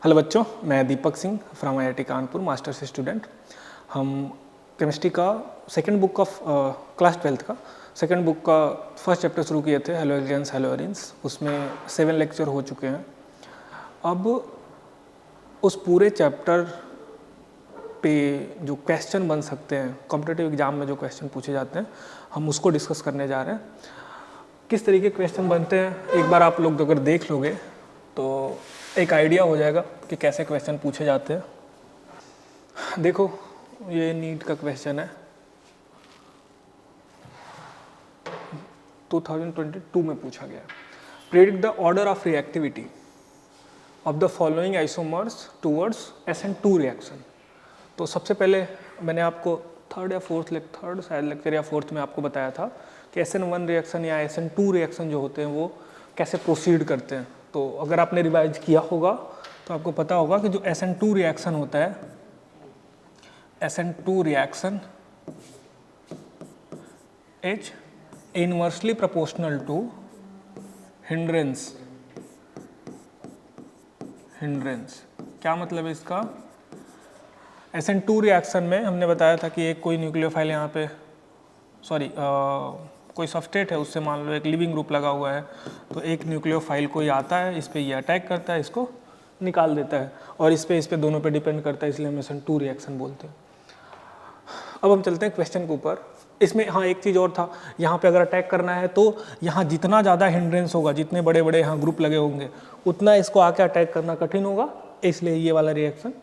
Hello बच्चों, मैं Deepak Singh from IIT Kanpur, masters student. हम केमिस्ट्री का second book of class 12th का सेकंड बुक का फर्स्ट चैप्टर शुरू किए थे, हेलो एलियंस हेलो एरिन्स। उसमें 7 लेक्चर हो चुके हैं। अब उस पूरे चैप्टर पे जो क्वेश्चन बन सकते हैं, कॉम्पिटिटिव एग्जाम में जो क्वेश्चन पूछे जाते हैं, हम उसको डिस्कस करने जा रहे हैं। किस तरीके के क्वेश्चन बनते हैं एक बार आप लोग अगर देख लोगे तो एक आइडिया हो जाएगा कि कैसे क्वेश्चन पूछे जाते हैं। देखो, ये नीट का क्वेश्चन है, 2022 में पूछा गया। Predict the order of reactivity of the following isomers towards SN2 reaction. तो सबसे पहले मैंने आपको थर्ड शायद लेक्चर या फोर्थ में आपको बताया था कि SN1 रिएक्शन या SN2 रिएक्शन जो होते हैं वो कैसे प्रोसीड करते हैं। तो अगर आपने रिवाइज किया होगा तो आपको पता होगा कि जो SN2 रिएक्शन होता है, SN2 reaction is inversely proportional to hindrance. क्या मतलब है इसका? SN2 रिएक्शन में हमने बताया था कि एक कोई न्यूक्लियोफाइल यहाँ पे कोई सबस्ट्रेट है, उससे मान लो एक लिविंग ग्रुप लगा हुआ है, तो एक न्यूक्लियोफाइल कोई आता है, इस पे ये अटैक करता है, इसको निकाल देता है, और इस पे दोनों पे डिपेंड करता है, इसलिए हम SN2 रिएक्शन बोलते हैं। अब हम चलते हैं क्वेश्चन के ऊपर। इसमें हाँ एक चीज़ और था, यहाँ पे अगर अटैक करना है तो यहाँ जितना ज़्यादा हिंड्रेंस होगा, जितने बड़े बड़े यहाँ ग्रुप लगे होंगे, उतना इसको आके अटैक करना कठिन होगा। इसलिए ये वाला रिएक्शन,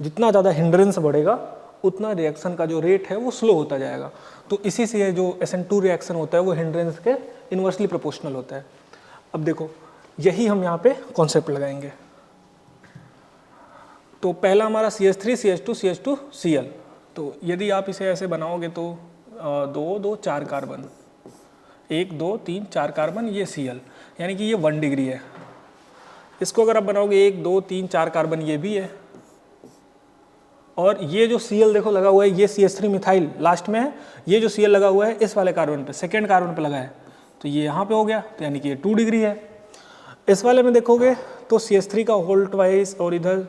जितना ज़्यादा हिंड्रेंस बढ़ेगा उतना रिएक्शन का जो रेट है वो स्लो होता जाएगा। तो इसी से जो SN2 रिएक्शन होता है वो हिंड्रेंस के इन्वर्सली प्रोपोर्शनल होता है। अब देखो, यही हम यहाँ पे कॉन्सेप्ट लगाएंगे। तो पहला हमारा CH3 CH2 CH2 Cl। तो यदि आप इसे ऐसे बनाओगे तो 2 2 4 कार्बन, 1 2 3 4 कार्बन, ये Cl, यानी कि ये 1 डिग्री है। इसको अगर आप बनाओगे 1 2 3 4 कार्बन, ये भी है, और ये जो Cl देखो लगा हुआ है, ये CH3 मिथाइल लास्ट में है, ये जो Cl लगा हुआ है इस वाले कार्बन पे, सेकेंड कार्बन पे लगा है, तो ये यहाँ पे हो गया, तो यानी कि ये 2 डिग्री है। इस वाले में देखोगे तो CH3 का होल ट्वाइस और इधर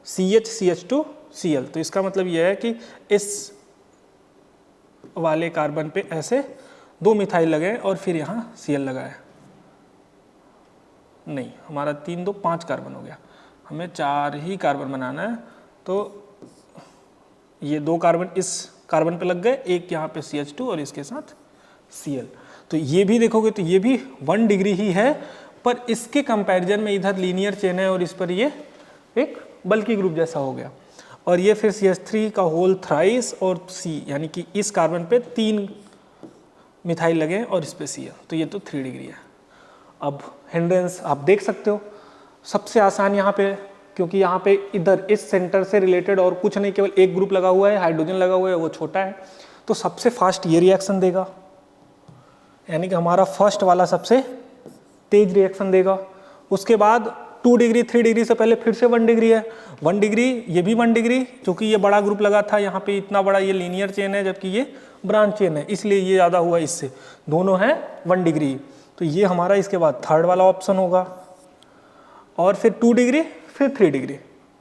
CH2 Cl, तो इसका मतलब ये है कि इस वाले कार्बन पे ऐसे 2 मिथाइल लगे और फिर यहाँ Cl लगा है। नहीं, हमारा 3 2 5 कार्बन हो गया, हमें 4 ही कार्बन बनाना है। तो ये 2 कार्बन इस कार्बन पे लग गए, एक यहाँ पे CH2 और इसके साथ Cl। तो ये भी देखोगे तो ये भी 1 डिग्री ही है, पर इसके कंपैरिजन में इधर लीनियर चेन है और इस पर ये एक बल्कि ग्रुप जैसा हो गया। और ये फिर CH3 का होल थ्राइस और C, यानी कि इस कार्बन पे 3 मिथाइल लगे और इस पे Cl, तो ये तो 3 डिग्री है। अब हिंड्रेंस आप देख सकते हो, सबसे आसान यहाँ पे, क्योंकि यहाँ पे इधर इस सेंटर से रिलेटेड और कुछ नहीं, केवल एक ग्रुप लगा हुआ है, हाइड्रोजन लगा हुआ है, वो छोटा है, तो सबसे फास्ट ये रिएक्शन देगा, यानी कि हमारा फर्स्ट वाला सबसे तेज रिएक्शन देगा। उसके बाद 2 डिग्री 3 डिग्री से पहले फिर से 1 डिग्री है, 1 डिग्री, ये भी 1 डिग्री, क्योंकि ये बड़ा ग्रुप लगा था यहाँ पे, इतना बड़ा ये लीनियर चेन है जबकि ये ब्रांच चेन है, इसलिए ये ज़्यादा हुआ इससे, दोनों हैं 1 डिग्री। तो ये हमारा इसके बाद थर्ड वाला ऑप्शन होगा। और फिर 2 डिग्री फिर 3 डिग्री,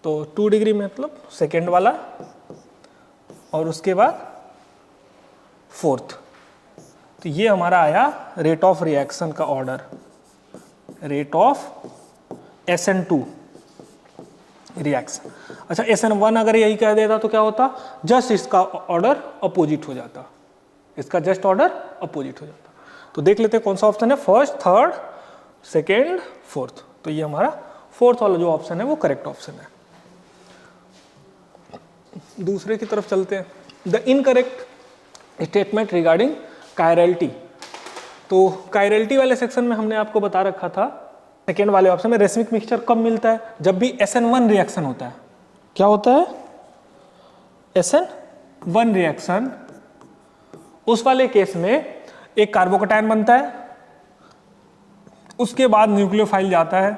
तो 2 डिग्री मतलब सेकेंड वाला, और उसके बाद फोर्थ। तो ये हमारा आया रेट ऑफ रिएक्शन का order, rate of SN2 reaction. अच्छा, SN1 अगर यही कह देता तो क्या होता? जस्ट इसका ऑर्डर अपोजिट हो जाता, इसका जस्ट ऑर्डर अपोजिट हो जाता। तो देख लेते हैं कौन सा ऑप्शन है, फर्स्ट थर्ड सेकेंड फोर्थ। तो ये हमारा फोर्थ वाला जो ऑप्शन है वो करेक्ट ऑप्शन है। दूसरे की तरफ चलते हैं, the incorrect statement regarding chirality. तो कायरलिटी वाले सेक्शन में हमने आपको बता रखा था, सेकेंड वाले ऑप्शन में रेसमिक मिक्सचर कब मिलता है? जब भी SN1 रिएक्शन होता है। क्या होता है? SN1 रिएक्शन, उस वाले केस में एक कार्बोकैटायन बनता है, उसके बाद न्यूक्लियोफाइल जाता है,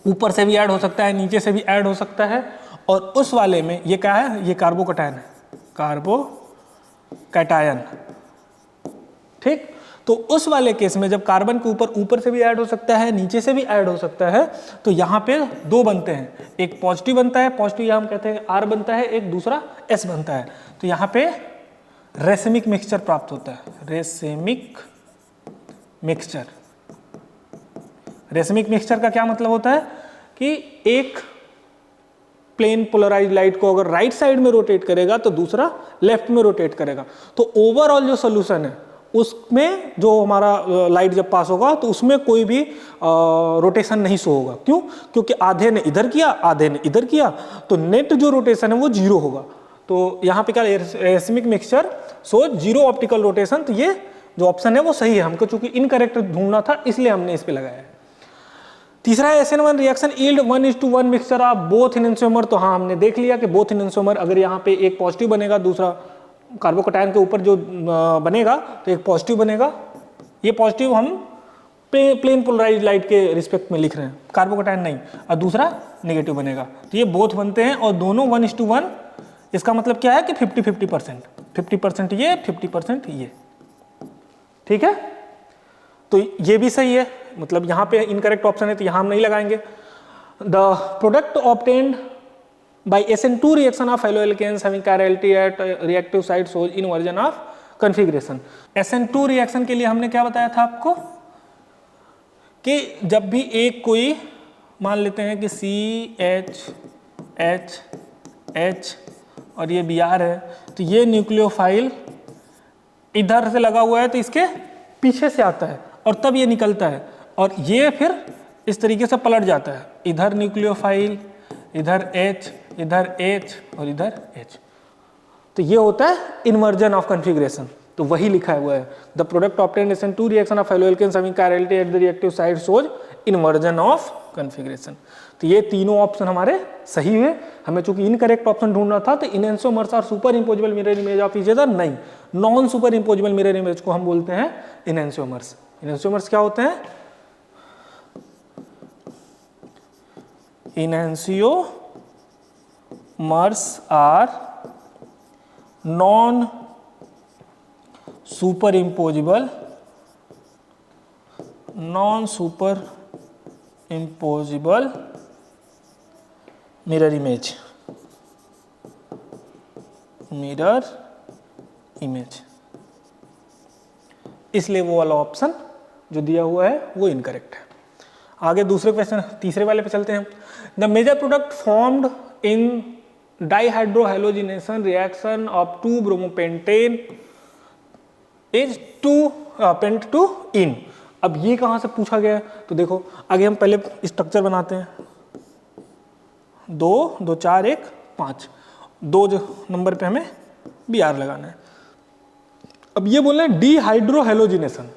ऊपर से भी ऐड हो सकता है, नीचे से भी ऐड हो सकता है, और उस वाले में ये क्या है? ये कार्बोकैटायन है, कार्बोकैटायन, ठीक। तो उस वाले केस में जब कार्बन के ऊपर से भी ऐड हो सकता है, नीचे से भी ऐड हो सकता है, तो यहाँ पे दो बनते हैं, एक पॉजिटिव बनता है, पॉजिटिव यहाँ हम कहते हैं R बनता है, एक दूसरा S बनता है। तो यहाँ पे रेसिमिक मिक्सचर प्राप्त होता है, रेसिमिक मिक्सचर। रेसिमिक मिक्सचर का क्या मतलब होता है कि एक प्लेन पोलराइज लाइट को अगर राइट साइड में रोटेट करेगा तो दूसरा लेफ्ट में रोटेट करेगा, तो ओवरऑल जो सोल्यूशन है उसमें जो हमारा लाइट जब पास होगा तो उसमें कोई भी रोटेशन नहीं शो होगा। क्यों? क्योंकि आधे ने इधर किया, आधे ने इधर किया, तो नेट जो रोटेशन है वो जीरो होगा। तो यहाँ पे क्या, racemic mixture so zero optical rotation. तो ये जो ऑप्शन है वो सही है, हमको चूंकि इनकरेक्ट ढूंढना था इसलिए हमने इस पे लगाया है। तीसरा है SN1 reaction yield 1:1 mixture of both enantiomer. तो हाँ, हमने देख लिया कि बोथ एनंटियोमर, अगर यहाँ पे एक पॉजिटिव बनेगा, दूसरा कार्बोकैटायन के ऊपर जो बनेगा तो एक पॉजिटिव बनेगा। ये पॉजिटिव हम प्लेन पोलराइज लाइट के रिस्पेक्ट में लिख रहे हैं, कार्बोकैटायन नहीं, और दूसरा नेगेटिव बनेगा। तो ये बोथ बनते हैं और दोनों 1:1। इसका मतलब क्या है कि 50-50%, 50% ये, 50% ये। ठीक है, तो ये भी सही है, मतलब यहाँ पे इनकरेक्ट ऑप्शन है तो यहाँ हम नहीं लगाएंगे। The product obtained by SN2 reaction of haloalkanes having chirality at reactive site shows inversion of configuration। SN2 reaction के लिए हमने क्या बताया था आपको कि जब भी एक कोई मान लेते हैं कि CH और ये Br है, तो ये न्यूक्लियोफाइल इधर से लगा हुआ है तो इसके पीछे से आता है और तब ये निकलता है, और ये फिर इस तरीके से पलट जाता है, इधर न्यूक्लियोफाइल, इधर H, इधर H और इधर H। तो ये होता है इन्वर्जन ऑफ कॉन्फ़िगरेशन। तो वही लिखा हुआ है, the product obtained SN2 reaction of haloalkanes having chirality at the reactive site shows inversion of configuration. तो ये तीनों ऑप्शन हमारे सही हुए। हमें चूंकि इनकरेक्ट ऑप्शन ढूंढना था, तो इनएंसोमर्स और superimposable mirror image of each other नहीं, non superimposable mirror image को हम बोलते हैं इनएंसोमर्स। इनएंसोमर्स क्या होते हैं? Enantiomers are non superimposable mirror image, इसलिए वो वाला ऑप्शन जो दिया हुआ है वो इनकरेक्ट है। आगे दूसरे क्वेश्चन, तीसरे वाले पे चलते हैं। The major product formed in dehydrohalogenation reaction of 2 bromopentane is 2 पेंट-2-इन। अब ये कहाँ से पूछा गया है? तो देखो, आगे हम पहले स्ट्रक्चर बनाते हैं। 2 2 4 1 5, 2 नंबर पे हमें Br लगाना है। अब ये बोल रहे हैं डिहाइड्रोहैलोजिनेशन।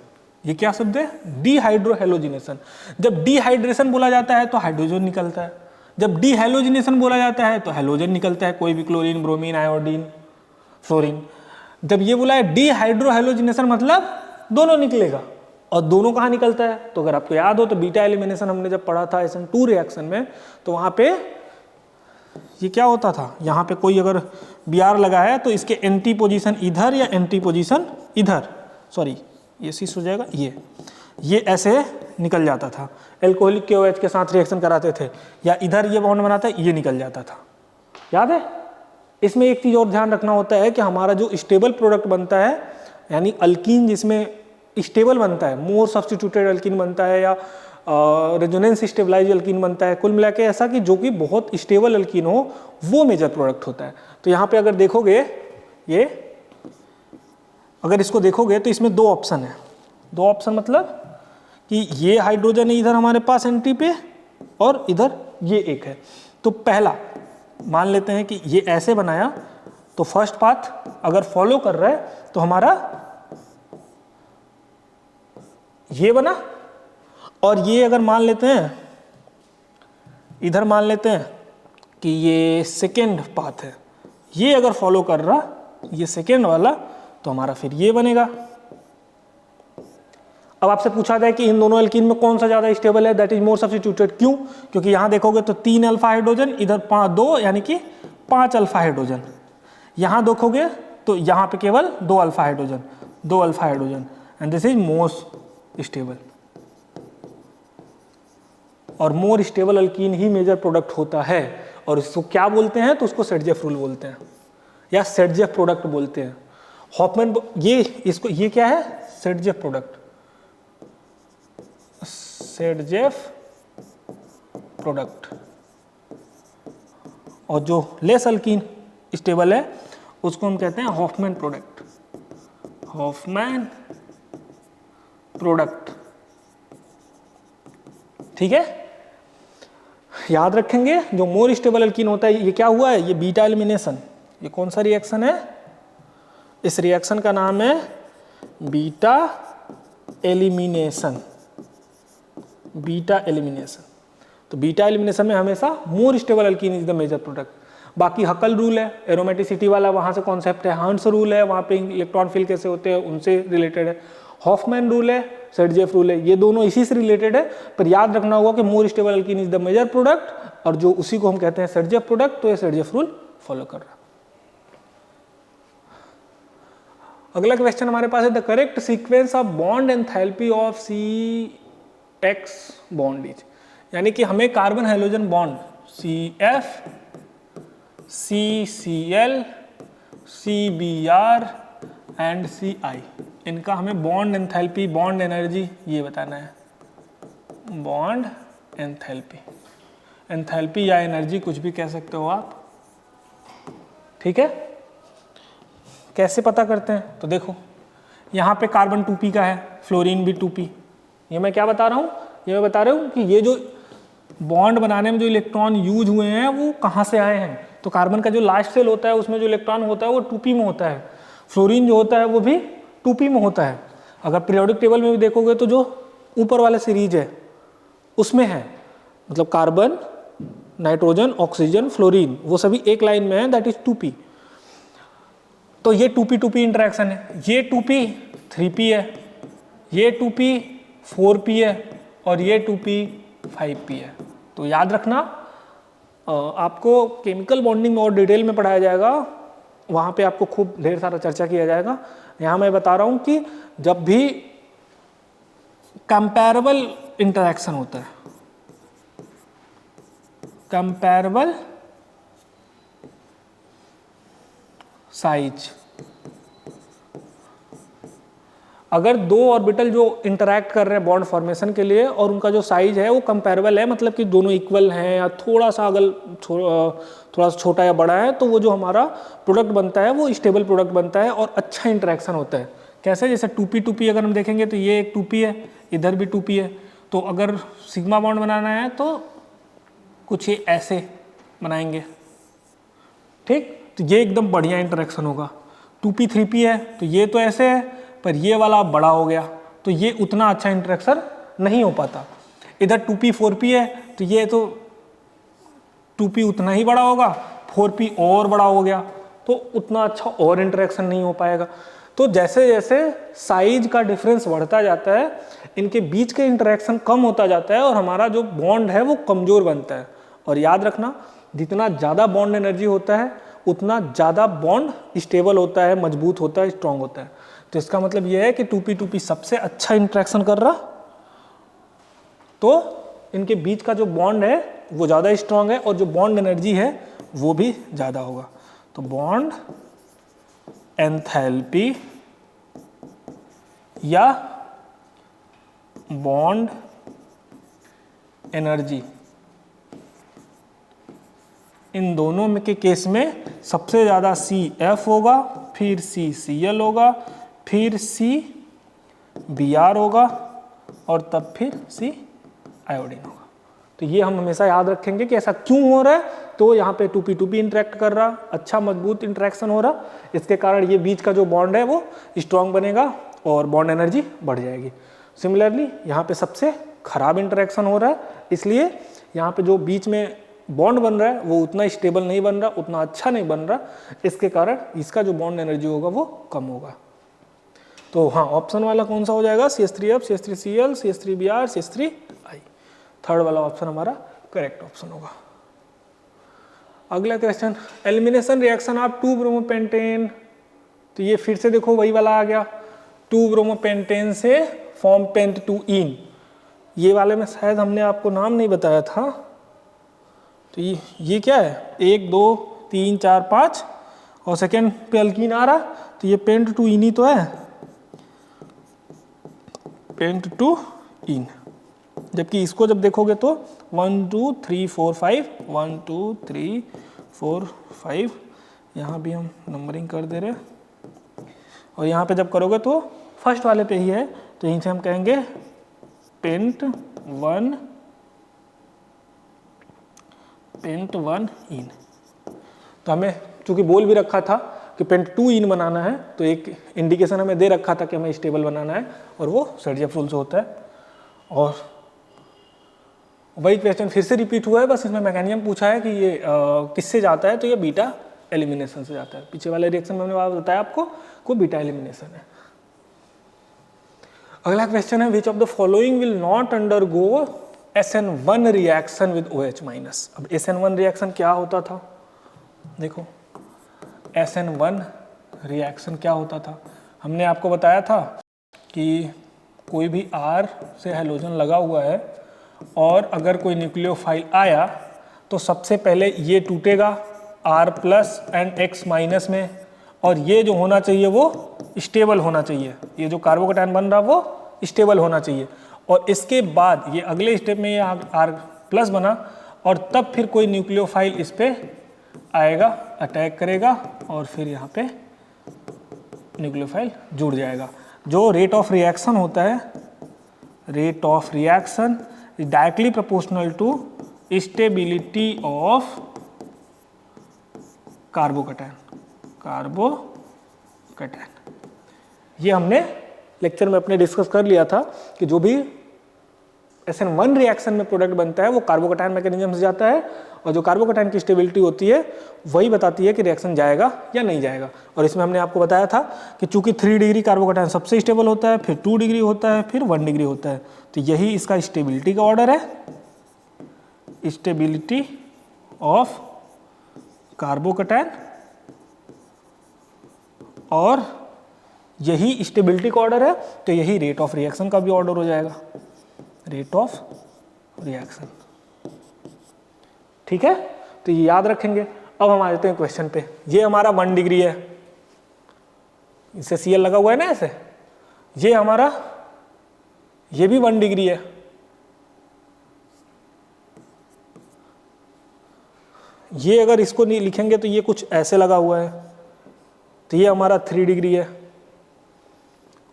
ये क्या शब्द है? डिहाइड्रोहैलोजिनेशन। जब डिहाइड्रेशन बोला जाता है तो हाइड्रोजन निकलता है, जब डिहैलोजिनेशन बोला जाता है तो हैलोजन निकलता है, कोई भी क्लोरीन, ब्रोमीन, आयोडीन, फ्लोरीन। जब ये बोला है डिहाइड्रोहैलोजिनेशन मतलब दोनों निकलेगा, और दोनों कहाँ निकलता है? तो अगर आपको याद हो तो बीटा एलिमिनेशन हमने जब पढ़ा था SN2 रिएक्शन में, तो वहाँ पे ये क्या होता था, यहाँ पे कोई अगर Br लगा है तो इसके एंटी पोजीशन इधर या एंटी पोजीशन इधर, सॉरी ये सी हो जाएगा, ये ऐसे निकल जाता था। एल्कोहलिक KOH के साथ रिएक्शन कराते थे, या इधर ये बॉन्ड बनाता है, ये निकल जाता था। याद है? इसमें एक चीज़ और ध्यान रखना होता है कि हमारा जो स्टेबल प्रोडक्ट बनता है, यानी अल्कीन जिसमें स्टेबल बनता है, मोर सब्स्टिट्यूटेड अल्कीन बनता है या रेजोनेंस स्टेबलाइज अल्कीन बनता है, कुल मिला के ऐसा कि जो कि बहुत स्टेबल अल्कीन हो, वो मेजर प्रोडक्ट होता है। तो यहाँ पे अगर देखोगे, ये अगर इसको देखोगे तो इसमें 2 ऑप्शन है। 2 ऑप्शन मतलब कि ये हाइड्रोजन है इधर हमारे पास एंटी पे, और इधर ये एक है। तो पहला मान लेते हैं कि ये ऐसे बनाया, तो फर्स्ट पाथ अगर फॉलो कर रहा है तो हमारा ये बना, और ये अगर मान लेते हैं, इधर मान लेते हैं कि ये सेकेंड पाथ है, ये अगर फॉलो कर रहा ये सेकेंड वाला, तो हमारा फिर ये बनेगा। अब आपसे पूछा जाए कि इन दोनों एल्कीन में कौन सा ज़्यादा स्टेबल है, दैट इज मोर सब्स्टिट्यूटेड। क्यों? क्योंकि यहाँ देखोगे तो 3 अल्फा हाइड्रोजन, इधर 2 यानी कि 5 अल्फा हाइड्रोजन। यहाँ देखोगे तो यहाँ पे केवल 2 alpha hydrogen, 2 alpha hydrogen, and this is more stable. और मोर स्टेबल अल्कीन ही मेजर प्रोडक्ट होता है, और इसको क्या बोलते हैं, तो उसको सेडजेफ रूल बोलते हैं या सेडजेफ प्रोडक्ट बोलते हैं। हॉफमैन ये क्या है, सेडजेफ प्रोडक्ट, सेडजेफ प्रोडक्ट। और जो लेस अल्कीन स्टेबल है उसको हम कहते हैं हॉफमैन प्रोडक्ट, हॉफमैन प्रोडक्ट। ठीक है, याद रखेंगे जो मोर स्टेबल अल्कीन होता है, ये क्या हुआ है, ये बीटा एलिमिनेशन। ये कौन सा रिएक्शन है, इस रिएक्शन का नाम है बीटा एलिमिनेशन, बीटा एलिमिनेशन। तो बीटा एलिमिनेशन में हमेशा more stable alkene is the major product. बाकी हकल रूल है एरोमेटिसिटी वाला, वहां से कॉन्सेप्ट है। हर्ट्ज रूल है, वहां पे इलेक्ट्रॉन फिल कैसे होते हैं उनसे रिलेटेड है। हॉफमैन रूल है, सेडजेफ रूल है, ये दोनों इसी से रिलेटेड है। पर याद रखना होगा कि more stable alkene is the major product, और जो उसी को हम कहते हैं सेडजेफ प्रोडक्ट, तो ये सेडजेफ रूल फॉलो कर रहा है। अगला क्वेश्चन हमारे पास है the correct sequence of bond enthalpy of CX bond is. यानी कि हमें carbon hydrogen bond CF, CCl, CBr and CI, इनका हमें बॉन्ड एंथैल्पी, बॉन्ड एनर्जी ये बताना है। बॉन्ड एंथैल्पी, एंथैल्पी या एनर्जी कुछ भी कह सकते हो आप। ठीक है, कैसे पता करते हैं, तो देखो यहाँ पे कार्बन 2p का है, फ्लोरीन भी 2p। ये मैं क्या बता रहा हूँ, ये मैं बता रहा हूँ कि ये जो बॉन्ड बनाने में जो इलेक्ट्रॉन यूज हुए हैं वो कहाँ से आए हैं। तो कार्बन का जो लास्ट सेल होता है उसमें जो इलेक्ट्रॉन होता है वो 2p में होता है, फ्लोरीन जो होता है वो भी 2p में होता है। अगर पीरियोडिक टेबल में भी देखोगे तो जो ऊपर वाला सीरीज है उसमें है, मतलब कार्बन, नाइट्रोजन, ऑक्सीजन, फ्लोरीन, वो सभी एक लाइन में है, दैट इज 2p। तो ये 2p इंटरेक्शन है, ये 2p 3p है, ये 2p 4p है, और ये 2p 5p है। तो याद रखना, आपको केमिकल बॉन्डिंग में और डिटेल में पढ़ाया जाएगा, वहाँ पे आपको खूब ढेर सारा चर्चा किया जाएगा। यहाँ मैं बता रहा हूँ कि जब भी कंपैरेबल इंटरेक्शन होता है, कंपैरेबल साइज, अगर दो ऑर्बिटल जो इंटरैक्ट कर रहे हैं बॉन्ड फॉर्मेशन के लिए और उनका जो साइज है वो कंपैरेबल है, मतलब कि दोनों इक्वल हैं या थोड़ा सा अगर थोड़ा सा छोटा या बड़ा है, तो वो जो हमारा प्रोडक्ट बनता है वो स्टेबल प्रोडक्ट बनता है और अच्छा इंटरेक्शन होता है। कैसे, जैसे 2p अगर हम देखेंगे तो ये एक 2p है, इधर भी 2p है। तो अगर सिग्मा बॉन्ड बनाना है तो कुछ ये ऐसे बनाएंगे, ठीक, तो ये एकदम बढ़िया इंटरेक्शन होगा। 2p 3p है तो ये तो ऐसे है, पर ये वाला बड़ा हो गया तो ये उतना अच्छा इंटरेक्शन नहीं हो पाता। इधर 2p 4p है तो ये तो 2p उतना ही बड़ा होगा, 4p और बड़ा हो गया तो उतना अच्छा और इंटरेक्शन नहीं हो पाएगा। तो जैसे जैसे साइज का डिफरेंस बढ़ता जाता है, इनके बीच के इंटरेक्शन कम होता जाता है और हमारा जो बॉन्ड है वो कमजोर बनता है। और याद रखना, जितना ज़्यादा बॉन्ड एनर्जी होता है उतना ज़्यादा बॉन्ड स्टेबल होता है, मजबूत होता है, स्ट्रांग होता है। तो इसका मतलब यह है कि 2p सबसे अच्छा इंटरेक्शन कर रहा, तो इनके बीच का जो बॉन्ड है वो ज़्यादा स्ट्रांग है और जो बॉन्ड एनर्जी है वो भी ज़्यादा होगा। तो बॉन्ड एंथैल्पी या बॉन्ड एनर्जी, इन दोनों में के केस में सबसे ज़्यादा CF होगा, फिर CCl होगा, फिर CBr होगा और तब फिर C आयोडीन होगा। तो ये हम हमेशा याद रखेंगे कि ऐसा क्यों हो रहा है। तो यहाँ पे 2p इंटरेक्ट कर रहा, अच्छा मजबूत इंटरेक्शन हो रहा, इसके कारण ये बीच का जो बॉन्ड है वो स्ट्रॉन्ग बनेगा और बॉन्ड एनर्जी बढ़ जाएगी। सिमिलरली यहाँ पे सबसे खराब इंटरेक्शन हो रहा है, इसलिए यहाँ पे जो बीच में बॉन्ड बन रहा है वो उतना स्टेबल नहीं बन रहा, उतना अच्छा नहीं बन रहा, इसके कारण इसका जो बॉन्ड एनर्जी होगा वो कम होगा। तो हाँ, ऑप्शन वाला कौन सा हो जाएगा, CH3F, CH3Cl, CH3Br, CH3I। Third वाला ऑप्शन हमारा करेक्ट ऑप्शन होगा। अगला question, elimination reaction of 2 bromopentane. तो ये फिर से देखो वही वाला आ गया, 2 ब्रोमोपेंटेन से फॉर्म पेंट 2 इन। ये वाले में शायद हमने आपको नाम नहीं बताया था, तो ये क्या है, 1 2 3 4 5 और सेकेंड पे अल्कीन आ रहा, तो ये पेंट 2 इन ही तो है, पेंट 2 इन। जबकि इसको जब देखोगे तो 1 2 3 4 5 1 2 3 4 5, यहाँ भी हम नंबरिंग कर दे रहे हैं, और यहाँ पे जब करोगे तो फर्स्ट वाले पे ही है, तो यहीं से हम कहेंगे पेंट 1 इन। तो हमें चूंकि बोल भी रखा था कि पेंट 2 इन बनाना है, तो एक इंडिकेशन हमें दे रखा था कि हमें स्टेबल बनाना है, और वो सर्जेफ रूल से होता है। और वही क्वेश्चन फिर से रिपीट हुआ है, बस इसमें मैकेनिज्म पूछा है कि ये किससे जाता है, तो ये बीटा एलिमिनेशन से जाता है। पीछे वाले रिएक्शन में हमने बताया आपको को बीटा एलिमिनेशन है। अगला क्वेश्चन है, which of the following will not undergo SN1 reaction with OH minus. अब SN1 रिएक्शन क्या होता था, देखो SN1 रिएक्शन क्या होता था, हमने आपको बताया था कि कोई भी R से हैलोजन लगा हुआ है और अगर कोई न्यूक्लियोफाइल आया तो सबसे पहले ये टूटेगा R+ एंड X- में, और ये जो होना चाहिए वो स्टेबल होना चाहिए, ये जो कार्बोकैटायन बन रहा वो स्टेबल होना चाहिए, और इसके बाद ये अगले स्टेप में ये R+ बना, और तब फिर कोई न्यूक्लियोफाइल इस पे आएगा, अटैक करेगा, और फिर यहाँ पे न्यूक्लियोफाइल जुड़ जाएगा। जो रेट ऑफ रिएक्शन होता है, rate of reaction is directly proportional to stability of carbocation. ये हमने लेक्चर में अपने डिस्कस कर लिया था कि जो भी SN1 रिएक्शन में प्रोडक्ट बनता है वो कार्बोकैटायन मैकेनिज्म से जाता है, और जो कार्बोकैटायन की स्टेबिलिटी होती है वही बताती है कि रिएक्शन जाएगा या नहीं जाएगा। और इसमें हमने आपको बताया था कि चूंकि 3 डिग्री कार्बोकैटायन सबसे स्टेबल होता है, फिर 2 डिग्री होता है, फिर 1 डिग्री होता है, तो यही इसका स्टेबिलिटी का ऑर्डर है, स्टेबिलिटी ऑफ कार्बोकैटायन, और यही स्टेबिलिटी का ऑर्डर है, तो यही रेट ऑफ रिएक्शन का भी ऑर्डर हो जाएगा, रेट ऑफ रिएक्शन। ठीक है, तो ये याद रखेंगे। अब हम आ जाते हैं क्वेश्चन पे। ये हमारा 1 डिग्री है, इसे Cl लगा हुआ है ना ऐसे, ये हमारा, ये भी 1 डिग्री है, ये अगर इसको नहीं लिखेंगे तो ये कुछ ऐसे लगा हुआ है, तो ये हमारा 3 डिग्री है,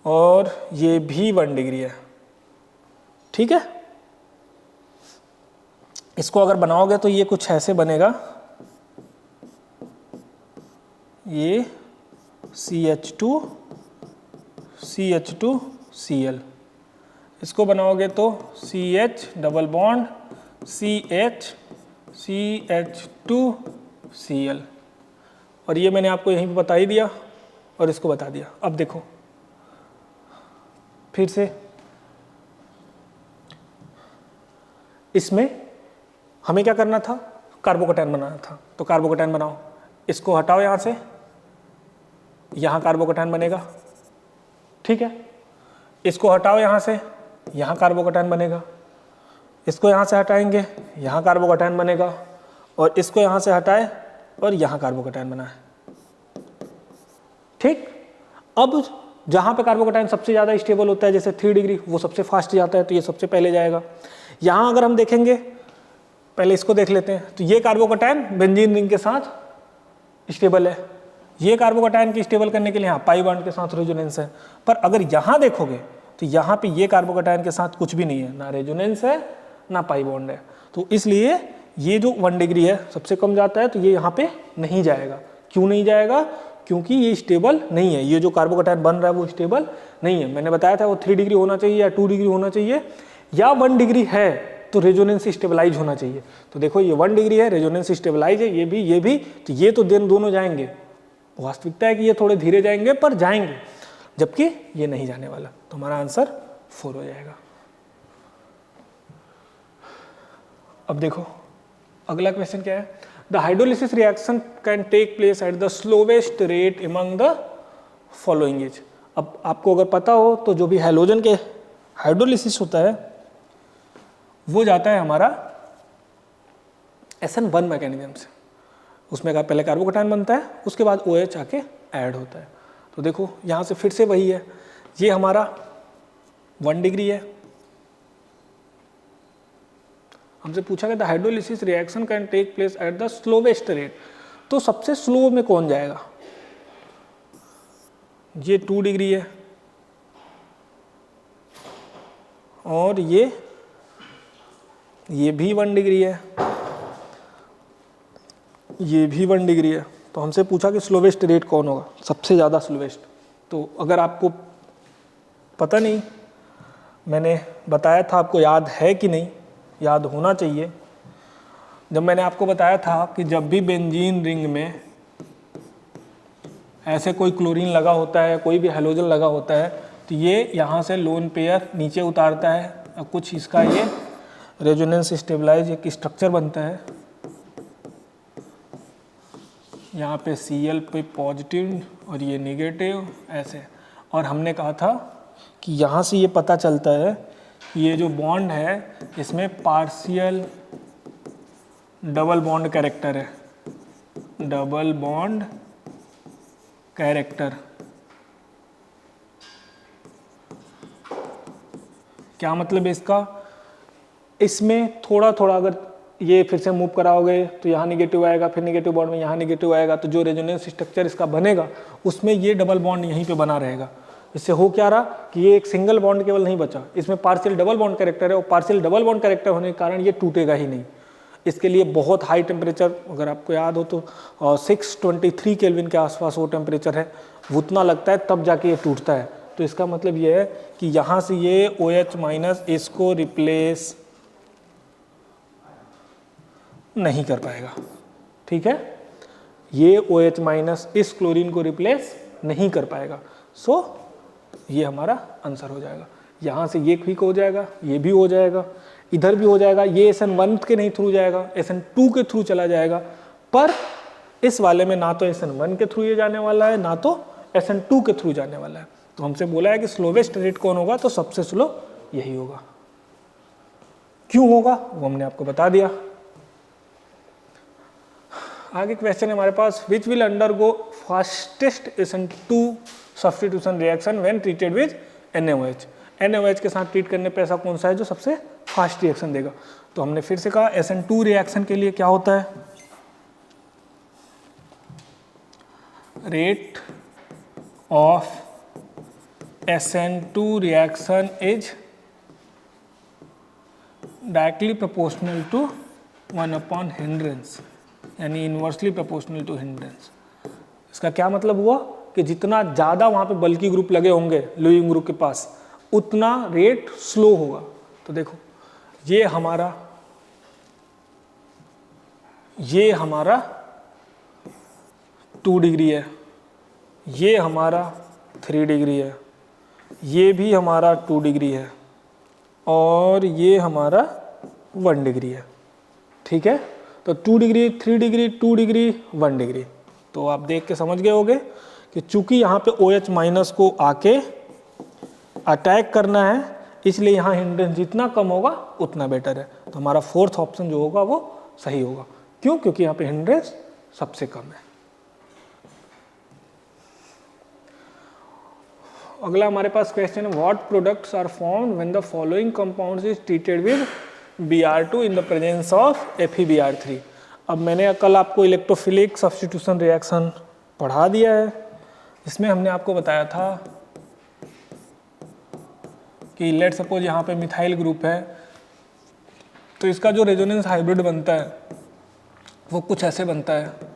और ये भी 1 डिग्री है। ठीक है, इसको अगर बनाओगे तो ये कुछ ऐसे बनेगा, ये CH2 Cl, इसको बनाओगे तो CH double bond CH2 Cl, और ये मैंने आपको यहीं पे बता ही दिया और इसको बता दिया। अब देखो फिर से, इसमें हमें क्या करना था, कार्बोकैटायन बनाना था, तो कार्बोकैटायन बनाओ, इसको हटाओ यहाँ से, यहाँ कार्बोकैटायन बनेगा। ठीक है, इसको हटाओ यहाँ से, यहाँ कार्बोकैटायन बनेगा, इसको यहाँ से हटाएंगे, यहाँ कार्बोकैटायन बनेगा, और इसको यहाँ से हटाए और यहाँ कार्बोकैटायन बना है। ठीक, अब जहाँ पे कार्बोकैटायन सबसे ज़्यादा स्टेबल होता है, जैसे 3 डिग्री, वो सबसे फास्ट जाता है, तो ये सबसे पहले जाएगा। यहाँ अगर हम देखेंगे, पहले इसको देख लेते हैं, तो ये कार्बोकैटायन बेंजीन रिंग के साथ स्टेबल है, ये कार्बोकैटायन की स्टेबल करने के लिए यहाँ पाई बॉन्ड के साथ रेजोनेंस है। पर अगर यहाँ देखोगे तो यहाँ पे ये कार्बोकैटायन के साथ कुछ भी नहीं है, ना रेजोनेंस है ना पाई बॉन्ड है, तो इसलिए ये जो 1 डिग्री है सबसे कम जाता है, तो ये यहाँ पे नहीं जाएगा। क्यों नहीं जाएगा, क्योंकि ये स्टेबल नहीं है, ये जो कार्बोकैटायन बन रहा है वो स्टेबल नहीं है। मैंने बताया था वो 3 डिग्री होना चाहिए या 2 डिग्री होना चाहिए, या 1 डिग्री है तो रेजोनेंस स्टेबलाइज होना चाहिए। तो देखो ये 1 डिग्री है, रेजोनेंस स्टेबलाइज है, ये भी, तो ये तो दोनों जाएंगे। वास्तविकता है कि ये थोड़े धीरे जाएंगे पर जाएंगे, जबकि ये नहीं जाने वाला, तो हमारा आंसर 4 हो जाएगा। अब देखो अगला क्वेश्चन क्या है, the hydrolysis reaction can take place at the slowest rate among the following is. अब आपको अगर पता हो तो जो भी हैलोजन के हाइड्रोलिसिस होता है वो जाता है हमारा SN1 मैकेनिज्म से। उसमें का पहले कार्बोकैटायन बनता है, उसके बाद OH आके ऐड होता है। तो देखो यहाँ से फिर से वही है, ये हमारा 1 डिग्री है। हमसे पूछा गया था hydrolysis reaction can take place at the slowest rate, तो सबसे स्लो में कौन जाएगा? ये 2 डिग्री है और ये भी 1 डिग्री है, ये भी 1 डिग्री है। तो हमसे पूछा कि स्लोवेस्ट रेट कौन होगा, सबसे ज़्यादा स्लोवेस्ट। तो अगर आपको पता नहीं, मैंने बताया था, आपको याद है कि नहीं, याद होना चाहिए। जब मैंने आपको बताया था कि जब भी बेंजीन रिंग में ऐसे कोई क्लोरीन लगा होता है, कोई भी हैलोजन लगा होता है, तो ये यहाँ से लोन पेयर नीचे उतारता है और कुछ इसका ये रेजोनेंस स्टेबलाइज एक स्ट्रक्चर बनता है। यहाँ पे Cl पे पॉजिटिव और ये निगेटिव ऐसे। और हमने कहा था कि यहाँ से ये पता चलता है कि ये जो बॉन्ड है इसमें पार्शियल डबल बॉन्ड कैरेक्टर है, डबल बॉन्ड कैरेक्टर। क्या मतलब है इसका? इसमें थोड़ा थोड़ा अगर ये फिर से मूव कराओगे तो यहाँ निगेटिव आएगा, फिर निगेटिव बॉन्ड में यहाँ निगेटिव आएगा, तो जो रेजोनेंस स्ट्रक्चर इसका बनेगा उसमें ये डबल बॉन्ड यहीं पे बना रहेगा। इससे हो क्या रहा कि ये एक सिंगल बॉन्ड केवल नहीं बचा, इसमें पार्शियल डबल बॉन्ड कैरेक्टर है, और पार्शियल डबल बॉन्ड कैरेक्टर होने के कारण ये टूटेगा ही नहीं। इसके लिए बहुत हाई टेम्परेचर, अगर आपको याद हो तो 623 केल्विन के आसपास वो टेम्परेचर है, उतना लगता है तब जाके ये टूटता है। तो इसका मतलब ये है कि यहाँ से ये OH- इसको रिप्लेस नहीं कर पाएगा, ठीक है। ये OH- इस क्लोरीन को रिप्लेस नहीं कर पाएगा। सो ये हमारा आंसर हो जाएगा। यहाँ से ये क्विक हो जाएगा, ये भी हो जाएगा, इधर भी हो जाएगा। ये SN1 के नहीं थ्रू जाएगा, SN2 के थ्रू चला जाएगा। पर इस वाले में ना तो SN1 के थ्रू ये जाने वाला है, ना तो SN2 के थ्रू जाने वाला है। तो हमसे बोला है कि स्लोवेस्ट रेट कौन होगा, तो सबसे स्लो यही होगा। क्यों होगा वो हमने आपको बता दिया। आगे क्वेश्चन है हमारे पास, which will undergo fastest SN2 substitution reaction when treated with NaOH। NaOH के साथ ट्रीट करने पे ऐसा कौन सा है जो सबसे फास्ट रिएक्शन देगा? तो हमने फिर से कहा SN2 रिएक्शन के लिए क्या होता है, rate of SN2 reaction is directly proportional to 1 hindrance, यानी इन्वर्सली प्रोपोर्शनल टू हिंड्रेंस। इसका क्या मतलब हुआ कि जितना ज़्यादा वहाँ पे बल्की ग्रुप लगे होंगे लुईंग ग्रुप के पास, उतना रेट स्लो होगा। तो देखो ये हमारा 2 डिग्री है, ये हमारा 3 डिग्री है, ये भी हमारा 2 डिग्री है, और ये हमारा 1 डिग्री है, ठीक है। तो 2 डिग्री, 3 डिग्री, 2 डिग्री, 1 डिग्री। तो आप देख के समझ गए होंगे कि चूंकि यहाँ पे OH- को आके अटैक करना है, इसलिए यहाँ हिंड्रेंस जितना कम होगा उतना बेटर है। तो हमारा फोर्थ ऑप्शन जो होगा वो सही होगा। क्यों? क्योंकि यहाँ पे हिंड्रेंस सबसे कम है। अगला हमारे पास क्वेश्चन है, what products are formed when the following compounds is treated with Br2 in the presence of FeBr3। अब मैंने कल आपको इलेक्ट्रोफिलिक सब्स्टिट्यूशन रिएक्शन पढ़ा दिया है। इसमें हमने आपको बताया था कि लेट सपोज यहाँ पे मिथाइल ग्रुप है, तो इसका जो रेजोनेंस हाइब्रिड बनता है वो कुछ ऐसे बनता है।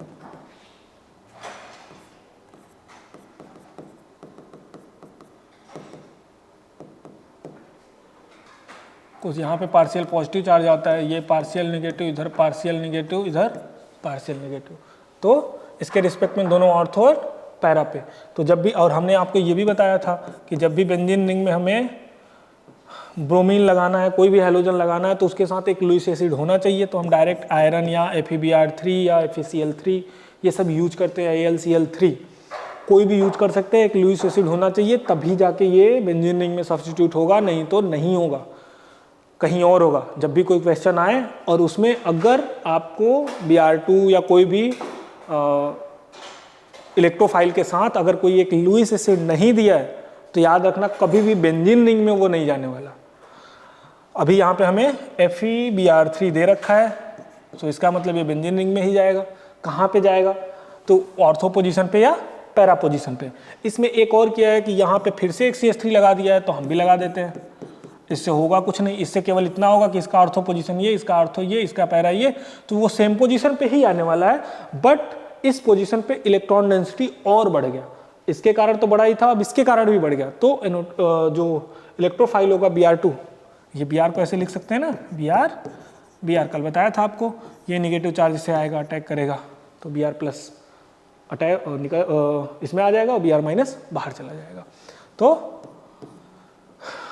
कुछ यहाँ पे पार्शियल पॉजिटिव चार्ज आता है, ये पार्शियल नेगेटिव, इधर पार्शियल नेगेटिव, इधर पार्शियल नेगेटिव। तो इसके रिस्पेक्ट में दोनों ऑर्थो और पैरा पे। तो जब भी, और हमने आपको ये भी बताया था कि जब भी बेंजीन रिंग में हमें ब्रोमीन लगाना है, कोई भी हैलोजन लगाना है, तो उसके साथ एक लुईस एसिड होना चाहिए। तो हम डायरेक्ट आयरन या FeBr3 या FeCl3 ये सब यूज करते हैं, AlCl3। कोई भी यूज कर सकते हैं, एक लुईस एसिड होना चाहिए तभी जाके ये बेंजीन रिंग में सब्स्टिट्यूट होगा, नहीं तो नहीं होगा, कहीं और होगा। जब भी कोई क्वेश्चन आए और उसमें अगर आपको Br2 या कोई भी इलेक्ट्रोफाइल के साथ अगर कोई एक लुईस एसिड नहीं दिया है तो याद रखना कभी भी बेंजीन रिंग में वो नहीं जाने वाला। अभी यहाँ पे हमें FeBr3 दे रखा है, तो इसका मतलब ये बेंजीन रिंग में ही जाएगा। कहाँ पे जाएगा? तो ऑर्थो पोजीशन पे या पैरा पोजीशन पे। इसमें एक और किया है कि यहाँ पे फिर से एक CH3 लगा दिया है, तो हम भी लगा देते हैं। इससे होगा कुछ नहीं, इससे केवल इतना होगा कि इसका ऑर्थो पोजीशन ये, इसका ऑर्थो ये, इसका पैरा ये, तो वो सेम पोजीशन पे ही आने वाला है, बट इस पोजीशन पे इलेक्ट्रॉन डेंसिटी और बढ़ गया। इसके कारण तो बढ़ा ही था, अब इसके कारण भी बढ़ गया। तो जो इलेक्ट्रोफाइल होगा Br2, ये Br को ऐसे लिख सकते हैं ना, Br कल बताया था आपको, ये निगेटिव चार्ज से आएगा, अटैक करेगा, तो Br प्लस अटैक इसमें आ जाएगा और Br माइनस बाहर चला जाएगा। तो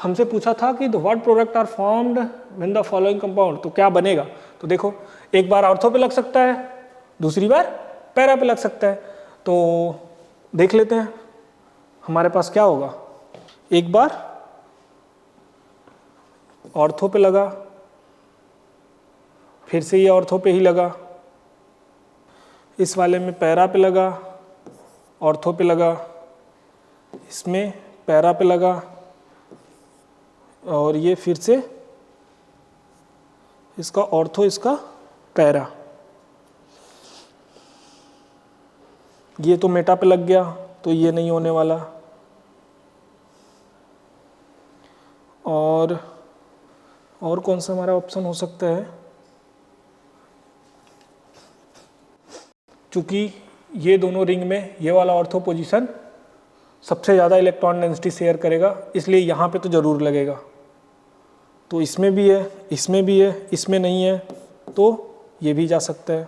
हमसे पूछा था कि what product are formed when the following compound, तो क्या बनेगा? तो देखो, एक बार ऑर्थो पे लग सकता है, दूसरी बार पैरा पे लग सकता है। तो देख लेते हैं हमारे पास क्या होगा। एक बार ऑर्थो पे लगा, फिर से ये ऑर्थो पे ही लगा, इस वाले में पैरा पे लगा, ऑर्थो पे लगा, इसमें पैरा पे लगा, और ये फिर से इसका ऑर्थो, इसका पैरा। ये तो मेटा पे लग गया, तो ये नहीं होने वाला। और कौन सा हमारा ऑप्शन हो सकता है? चूंकि ये दोनों रिंग में ये वाला ऑर्थो पोजीशन सबसे ज़्यादा इलेक्ट्रॉन डेंसिटी शेयर करेगा, इसलिए यहाँ पे तो ज़रूर लगेगा। तो इसमें भी है, इसमें भी है, इसमें नहीं है, तो ये भी जा सकता है।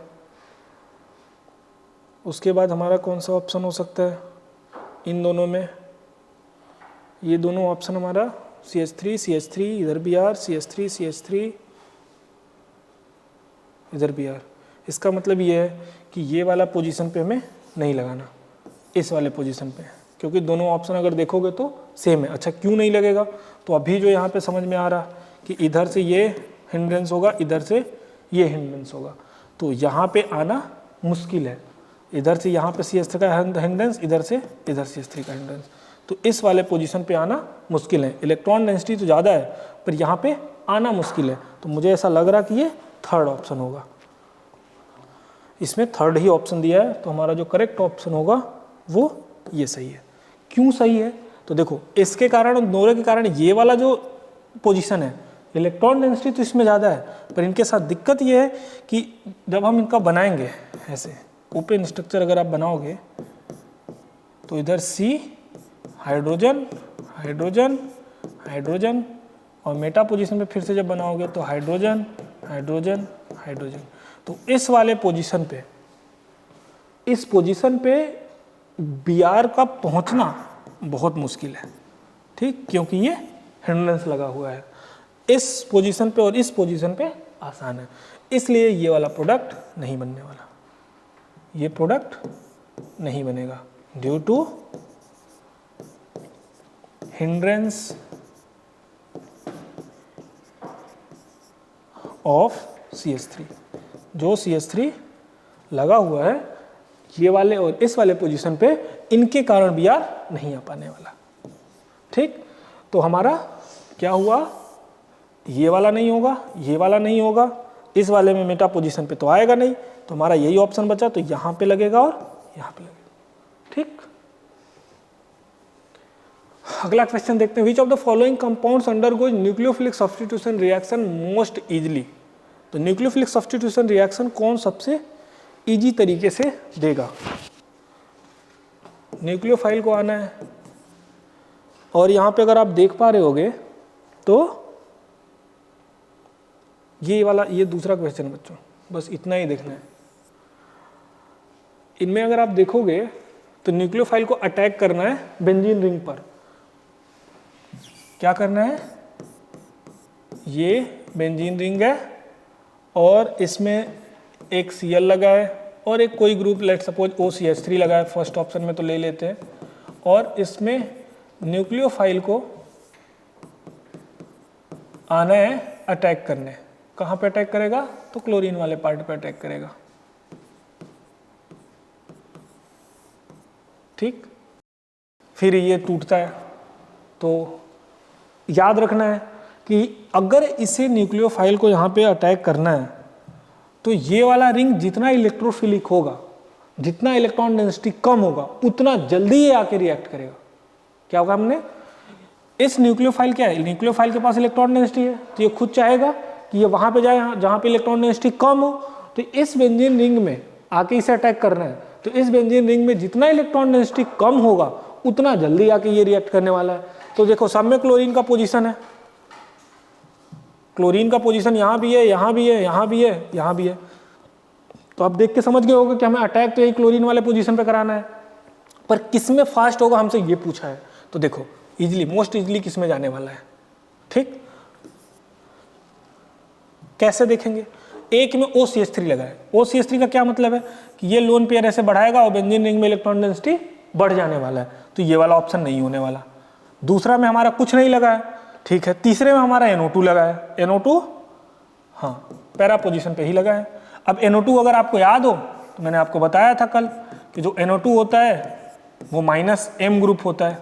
उसके बाद हमारा कौन सा ऑप्शन हो सकता है इन दोनों में? ये दोनों ऑप्शन हमारा CH3 CH3, इधर Br, CH3 CH3, इधर Br। इसका मतलब ये है कि ये वाला पोजीशन पे हमें नहीं लगाना, इस वाले पोजीशन पे, क्योंकि दोनों ऑप्शन अगर देखोगे तो सेम है। अच्छा, क्यों नहीं लगेगा? तो अभी जो यहाँ पे समझ में आ रहा कि इधर से ये हिंड्रेंस होगा, इधर से ये हिंड्रेंस होगा, तो यहाँ पे आना मुश्किल है। इधर से यहाँ पे CH3 का हिंड्रेंस, इधर से इधर CH3 का हिंड्रेंस, तो इस वाले पोजीशन पे आना मुश्किल है। इलेक्ट्रॉन डेंसिटी तो ज़्यादा है, पर यहाँ पे आना मुश्किल है। तो मुझे ऐसा लग रहा कि ये थर्ड ऑप्शन होगा। इसमें थर्ड ही ऑप्शन दिया है, तो हमारा जो करेक्ट ऑप्शन होगा वो ये सही है। क्यों सही है? तो देखो, इसके कारण और दोनों के कारण ये वाला जो पोजीशन है, इलेक्ट्रॉन डेंसिटी तो इसमें ज़्यादा है, पर इनके साथ दिक्कत ये है कि जब हम इनका बनाएंगे ऐसे ओपन स्ट्रक्चर अगर आप बनाओगे, तो इधर C हाइड्रोजन हाइड्रोजन हाइड्रोजन, और मेटा पोजीशन पे फिर से जब बनाओगे तो हाइड्रोजन हाइड्रोजन हाइड्रोजन। तो इस वाले पोजीशन पे, इस पोजीशन पे Br का पहुंचना बहुत मुश्किल है, ठीक, क्योंकि ये हिंड्रेंस लगा हुआ है। इस पोजीशन पे और इस पोजीशन पे आसान है, इसलिए ये वाला प्रोडक्ट नहीं बनने वाला, ये प्रोडक्ट नहीं बनेगा due to hindrance of CH3। जो CH3 लगा हुआ है ये वाले और इस वाले पोजीशन पे, इनके कारण Br नहीं आ पाने वाला, ठीक। तो हमारा क्या हुआ? ये वाला नहीं होगा, ये वाला नहीं होगा, इस वाले में मेटा पोजीशन पे तो आएगा नहीं, तो हमारा यही ऑप्शन बचा, तो यहाँ पे लगेगा और यहाँ पे लगेगा, ठीक। अगला क्वेश्चन देखते हैं। Which of the following compounds undergoes nucleophilic substitution reaction most easily. तो न्यूक्लियोफिलिक सब्स्टिट्यूशन रिएक्शन कौन सबसे इजी तरीके से देगा? न्यूक्लियोफाइल को आना है, और यहाँ पे अगर आप देख पा रहे होगे तो ये वाला, ये दूसरा क्वेश्चन बच्चों, बस इतना ही देखना है। इनमें अगर आप देखोगे तो न्यूक्लियोफाइल को अटैक करना है बेंजीन रिंग पर। क्या करना है? ये बेंजीन रिंग है और इसमें एक Cl लगा है, और एक कोई ग्रुप लेट सपोज OCH3 लगा है फर्स्ट ऑप्शन में, तो ले लेते हैं, और इसमें न्यूक्लियोफाइल को आना है अटैक करने। कहाँ पे अटैक करेगा? तो क्लोरीन वाले पार्ट पे अटैक करेगा। ठीक, फिर ये टूटता है। तो याद रखना है कि अगर इसे न्यूक्लियोफाइल को यहाँ पे अटैक करना है तो ये वाला रिंग जितना इलेक्ट्रोफिलिक होगा, जितना इलेक्ट्रॉन डेंसिटी कम होगा, उतना जल्दी ये आके रिएक्ट करेगा। क्या होगा? हमने इस न्यूक्लियोफाइल, क्या है, न्यूक्लियोफाइल के पास इलेक्ट्रॉन डेंसिटी है, तो ये खुद चाहेगा कि ये वहां पे जाए जहां पे इलेक्ट्रॉन डेंसिटी कम हो। तो इस बेंजीन रिंग में आके इसे अटैक करना है, तो इस बेंजीन रिंग में जितना इलेक्ट्रॉन डेंसिटी कम होगा उतना जल्दी आके ये रिएक्ट करने वाला है। तो देखो सब में क्लोरीन का पोजीशन है, क्लोरीन का पोजीशन यहाँ भी है, यहाँ भी है, यहाँ भी है, यहाँ भी है। तो आप देख के समझ गए होगे कि हमें अटैक तो यही क्लोरीन वाले पोजीशन पे कराना है, पर किसमें फास्ट होगा हमसे ये पूछा है। तो देखो इजीली, मोस्ट इजीली किसमें जाने वाला है। ठीक, कैसे देखेंगे? एक में OCH3 लगा है। OCH3 का क्या मतलब है कि ये लोन पेयर ऐसे बढ़ाएगा और बेंजीन रिंग में इलेक्ट्रॉन डेंसिटी बढ़ जाने वाला है, तो ये वाला ऑप्शन नहीं होने वाला। दूसरा में हमारा कुछ नहीं लगा है, ठीक है। तीसरे में हमारा NO2 लगा है। NO2 हाँ पैरा पोजीशन पे ही लगा है। अब NO2 अगर आपको याद हो तो मैंने आपको बताया था कल कि जो NO2 होता है वो -M ग्रुप होता है।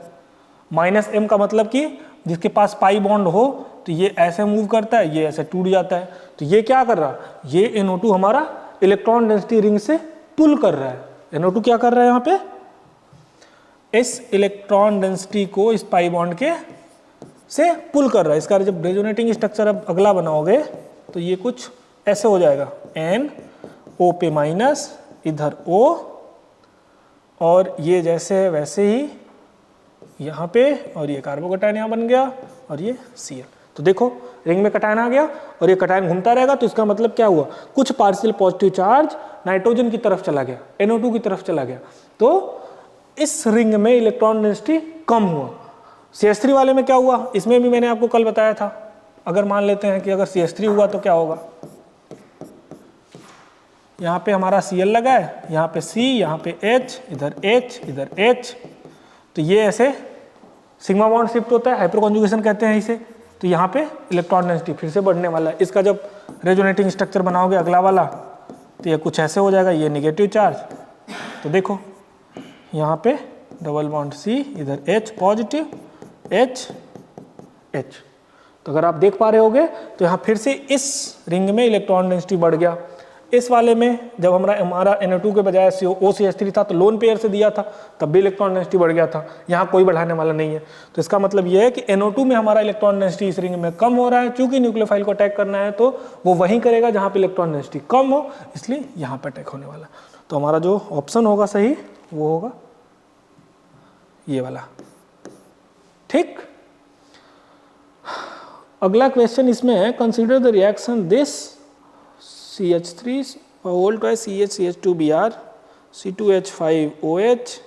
-M का मतलब कि जिसके पास पाई बॉन्ड हो तो ये ऐसे मूव करता है, ये ऐसे टूट जाता है। तो ये क्या कर रहा है? ये NO2 हमारा इलेक्ट्रॉन डेंसिटी रिंग से पुल कर रहा है। NO2 क्या कर रहा है यहाँ पे? इस इलेक्ट्रॉन डेंसिटी को इस पाई बॉन्ड के से पुल कर रहा है। इसका जब रेजोनेटिंग स्ट्रक्चर अब अगला बनाओगे तो ये कुछ ऐसे हो जाएगा, NO पे माइनस, इधर O, और ये जैसे है वैसे ही यहाँ पे, और ये कार्बोकटायन यहाँ बन गया, और ये Cl। तो देखो रिंग में कटायन आ गया और ये कटायन घूमता रहेगा, तो इसका मतलब क्या हुआ? कुछ पार्शियल पॉजिटिव चार्ज नाइट्रोजन की तरफ चला गया, NO2 की तरफ चला गया, तो इस रिंग में इलेक्ट्रॉन डेंसिटी कम हुआ। CH3 वाले में क्या हुआ? इसमें भी मैंने आपको कल बताया था। अगर मान लेते हैं कि अगर CH3 हुआ तो क्या होगा? यहाँ पे हमारा Cl लगा है, यहाँ पे C, यहाँ पे H, इधर H, इधर H, तो ये ऐसे सिग्मा बॉन्ड शिफ्ट होता है, हाइपर कॉन्जुगेशन कहते हैं इसे। तो यहाँ पे इलेक्ट्रॉन डेंसिटी फिर से बढ़ने वाला है। इसका जब रेजोनेटिंग स्ट्रक्चर बनाओगे अगला वाला तो ये कुछ ऐसे हो जाएगा, ये नेगेटिव चार्ज। तो देखो यहाँ पे डबल बॉन्ड C, इधर H पॉजिटिव, H, H। तो अगर आप देख पा रहे होगे तो यहाँ फिर से इस रिंग में इलेक्ट्रॉन डेंसिटी बढ़ गया। इस वाले में जब हमारा NO2 के बजाय OCH3 था तो लोन पेयर से दिया था, तब भी इलेक्ट्रॉन डेंसिटी बढ़ गया था। यहाँ कोई बढ़ाने वाला नहीं है। तो इसका मतलब यह है कि NO2 में हमारा इलेक्ट्रॉन डेंसिटी इस रिंग में कम हो रहा है। चूंकि न्यूक्लियोफाइल को अटैक करना है तो वो वहीं करेगा जहाँ पे इलेक्ट्रॉन डेंसिटी कम हो, इसलिए यहाँ पे अटैक होने वाला। तो हमारा जो ऑप्शन होगा सही वो होगा ये वाला। ठीक, अगला क्वेश्चन इसमें है, consider the reaction this CH3 whole twice CH CH2Br C2H5OH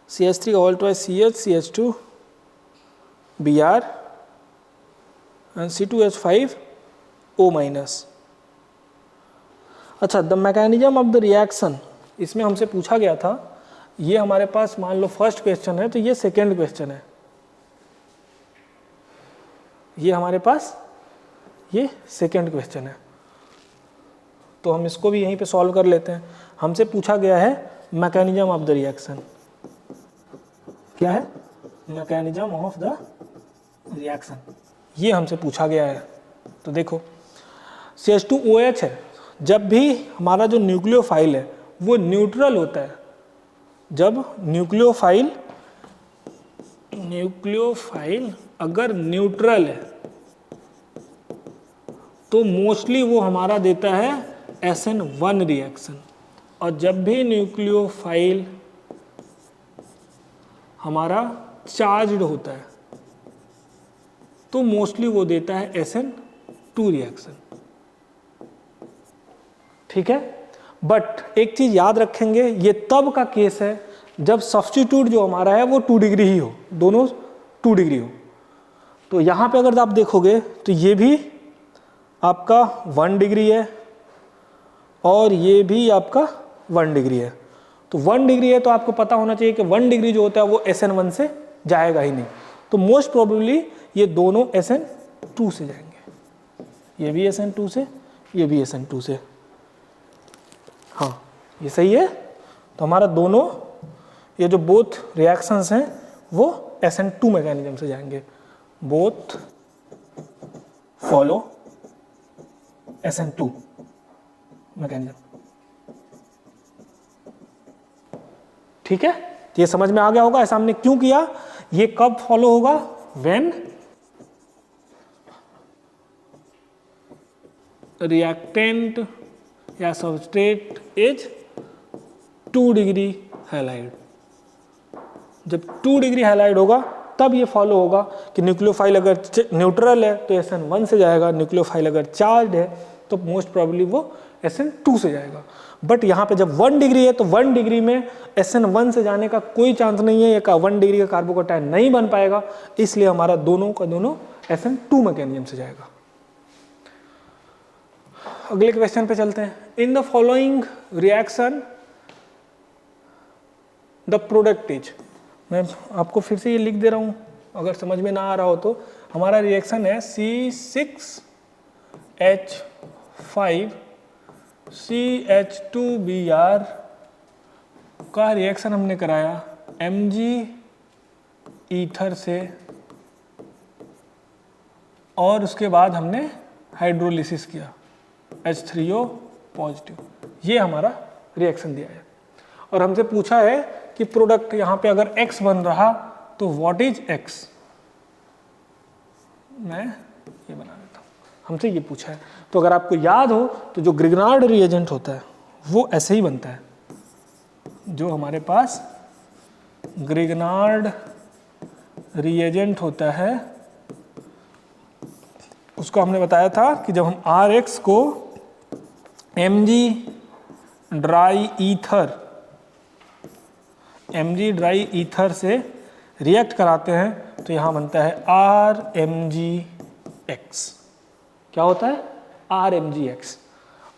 CH3 whole twice CH CH2Br and C2H5O minus। अच्छा, the mechanism of the reaction, इसमें हमसे पूछा गया था, ये हमारे पास मान लो फर्स्ट क्वेश्चन है तो ये सेकेंड क्वेश्चन है, ये हमारे पास ये सेकेंड क्वेश्चन है। तो हम इसको भी यहीं पे सॉल्व कर लेते हैं। हमसे पूछा गया है मैकेनिज्म ऑफ द रिएक्शन, क्या है? मैकेनिज्म ऑफ द रिएक्शन, ये हमसे पूछा गया है। तो देखो CH2OH है, जब भी हमारा जो न्यूक्लियोफाइल है वो न्यूट्रल होता है, जब न्यूक्लियोफाइल अगर न्यूट्रल है तो मोस्टली वो हमारा देता है SN1 रिएक्शन, और जब भी न्यूक्लियोफाइल हमारा चार्ज्ड होता है तो मोस्टली वो देता है SN2 रिएक्शन। ठीक है, बट एक चीज याद रखेंगे, ये तब का केस है जब सब्स्टिट्यूट जो हमारा है वो 2 डिग्री ही हो, दोनों 2 डिग्री हो। तो यहाँ पे अगर आप देखोगे तो ये भी आपका 1 डिग्री है और ये भी आपका 1 डिग्री है। तो 1 डिग्री है तो आपको पता होना चाहिए कि 1 डिग्री जो होता है वो SN1 से जाएगा ही नहीं, तो मोस्ट प्रोबेबली ये दोनों SN2 से जाएंगे। ये भी SN2 से, ये भी SN2 से। हाँ ये सही है। तो हमारा दोनों ये जो बोथ रिएक्शंस हैं वो SN2 मैकेनिज्म से जाएंगे। Both follow SN2 mechanism. ठीक है, ये समझ में आ गया होगा ऐसा हमने क्यों किया। ये कब फॉलो होगा, व्हेन रिएक्टेंट या सबस्ट्रेट इज 2 डिग्री हैलाइड। जब 2 डिग्री हैलाइड होगा तब ये फॉलो होगा कि न्यूक्लियोफाइल अगर न्यूट्रल है तो SN1 से जाएगा, न्यूक्लियोफाइल अगर चार्ज है तो मोस्ट प्रोबेबली वो SN2 से जाएगा। बट यहाँ पे जब 1 डिग्री है तो 1 डिग्री में SN1 से जाने का कोई चांस नहीं है, या 1 डिग्री का कार्बोकैटायन नहीं बन पाएगा, इसलिए हमारा दोनों का दोनों SN2 मैकेनिज्म से जाएगा। अगले क्वेश्चन पे चलते हैं। In the following reaction the product is, मैं आपको फिर से ये लिख दे रहा हूँ अगर समझ में ना आ रहा हो तो। हमारा रिएक्शन है C6H5CH2Br का रिएक्शन हमने कराया Mg ईथर से, और उसके बाद हमने हाइड्रोलिसिस किया H3O पॉजिटिव। ये हमारा रिएक्शन दिया है और हमसे पूछा है कि प्रोडक्ट यहाँ पे अगर X बन रहा तो व्हाट इज X। मैं ये बना देता हूँ, हमसे ये पूछा है। तो अगर आपको याद हो तो जो ग्रिग्नार्ड रिएजेंट होता है वो ऐसे ही बनता है। जो हमारे पास ग्रिग्नार्ड रिएजेंट होता है उसको हमने बताया था कि जब हम Rx को Mg ड्राई ईथर से रिएक्ट कराते हैं तो यहाँ बनता है RMgX। क्या होता है, RMgX।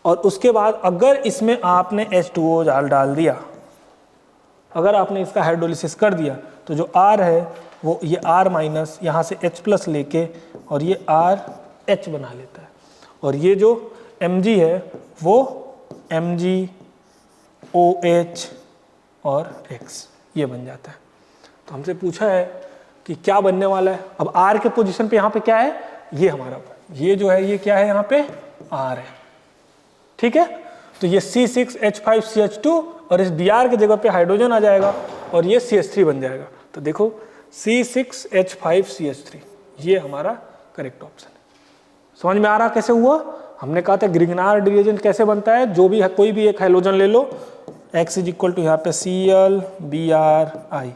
और उसके बाद अगर इसमें आपने H2O डाल दिया, अगर आपने इसका हाइड्रोलिसिस कर दिया तो जो R है वो ये R माइनस यहाँ से H प्लस लेके और ये RH बना लेता है, और ये जो Mg है वो MgOH और X ये बन जाता है। तो हमसे पूछा है कि क्या बनने वाला है। अब R के पोजीशन पे यहाँ पे क्या है, ये हमारा ये जो है ये क्या है, यहाँ पे R है। ठीक है, तो ये C6H5CH2 और इस Br की जगह पे हाइड्रोजन आ जाएगा और ये CH3 बन जाएगा। तो देखो C6H5CH3 ये हमारा करेक्ट ऑप्शन है। समझ में आ रहा कैसे हुआ। हमने कहा था ग्रिग्नार्ड रिएजेंट कैसे बनता है, जो भी है कोई भी एक हाइड्रोजन ले लो, X इज इक्वल टू यहाँ पे Cl Br I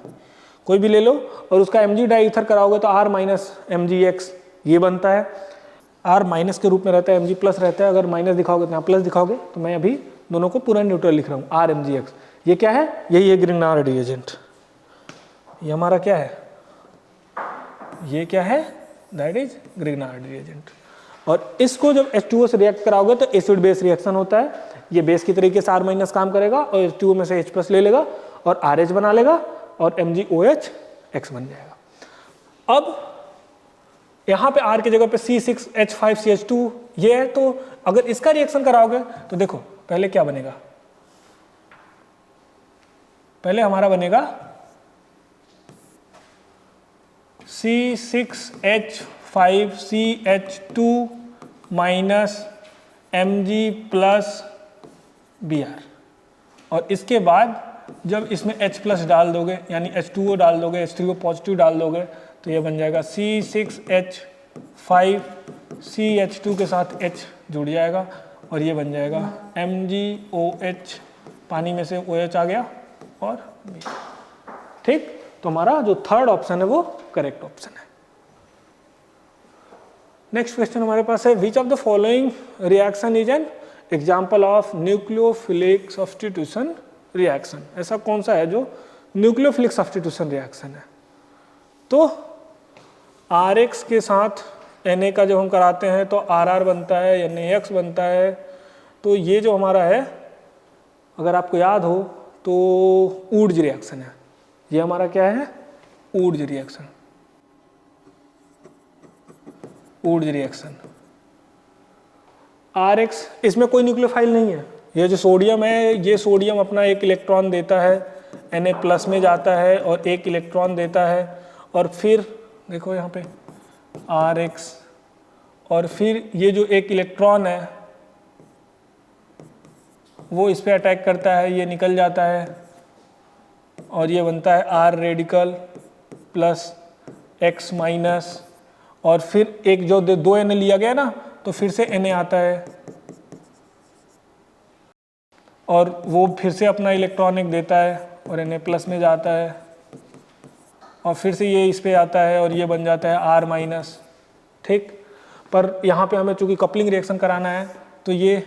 कोई भी ले लो और उसका Mg डाई ईथर कराओगे तो R माइनस MgX ये बनता है। R माइनस के रूप में रहता है, Mg प्लस रहता है। अगर माइनस दिखाओगे तो यहाँ प्लस दिखाओगे, तो मैं अभी दोनों को पूरा न्यूट्रल लिख रहा हूँ RMgX। ये क्या है, यही है ग्रिग्नार्ड रिएजेंट। ये हमारा क्या है, ये क्या है, दैट इज ग्रिग्नार्ड रिएजेंट। और इसको जब H2O से रिएक्ट कराओगे तो एसिड बेस रिएक्शन होता है। ये बेस की तरीके से R माइनस काम करेगा और H2O में से H प्लस ले लेगा और RH बना लेगा और MgOH X बन जाएगा। अब यहाँ पे R की जगह पे C6H5CH2 ये है, तो अगर इसका रिएक्शन कराओगे तो देखो पहले क्या बनेगा, पहले हमारा बनेगा C6H5CH2 minus Mg plus Br, और इसके बाद जब इसमें H प्लस डाल दोगे यानी H2O डाल दोगे, H3O पॉजिटिव डाल दोगे, तो ये बन जाएगा C6H5CH2 के साथ H जुड़ जाएगा और ये बन जाएगा MgOH, पानी में से OH आ गया और Br। ठीक, तो हमारा जो थर्ड ऑप्शन है वो करेक्ट ऑप्शन है। नेक्स्ट क्वेश्चन हमारे पास है, which of the following reaction is an example of nucleophilic substitution reaction. ऐसा कौन सा है जो न्यूक्लियोफिलिक सब्स्टिट्यूशन रिएक्शन है। तो Rx के साथ Na का जब हम कराते हैं तो Rr बनता है, NaX बनता है, तो ये जो हमारा है, अगर आपको याद हो तो ऊर्ज रिएक्शन है। ये हमारा क्या है? Wurtz reaction. Wurtz reaction RX, इसमें कोई न्यूक्लियोफाइल नहीं है। ये जो सोडियम है, ये सोडियम अपना एक इलेक्ट्रॉन देता है, Na+ में जाता है और एक इलेक्ट्रॉन देता है, और फिर देखो यहाँ पे RX, और फिर ये जो एक इलेक्ट्रॉन है वो इस पे अटैक करता है, ये निकल जाता है और ये बनता है R रेडिकल प्लस X-, और फिर एक जो 2 Na लिया गया ना, तो फिर से Na आता है और वो फिर से अपना इलेक्ट्रॉन एक देता है और Na+ में जाता है, और फिर से ये इस पे आता है और ये बन जाता है R-। ठीक, पर यहाँ पे हमें चूंकि कपलिंग रिएक्शन कराना है तो ये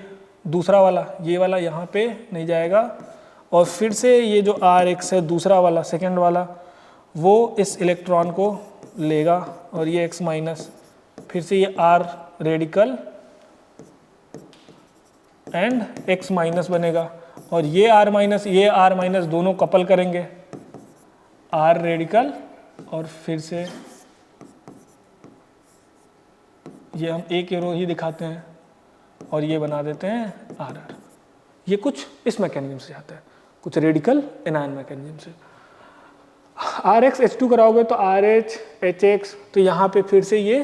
दूसरा वाला, ये वाला यहाँ पे नहीं जाएगा, और फिर से ये जो RX है दूसरा वाला, सेकेंड वाला, वो इस इलेक्ट्रॉन को लेगा और ये X-, फिर से ये R रेडिकल एंड X- बनेगा, और ये R-, ये R- दोनों कपल करेंगे, R रेडिकल, और फिर से ये हम एक एरो ही दिखाते हैं और ये बना देते हैं RR। ये कुछ इस मैकेनिज्म से आता है, कुछ रेडिकल एनायन मैकेनिज्म से। RH H2 कराओगे तो RH HX, तो यहाँ पे फिर से ये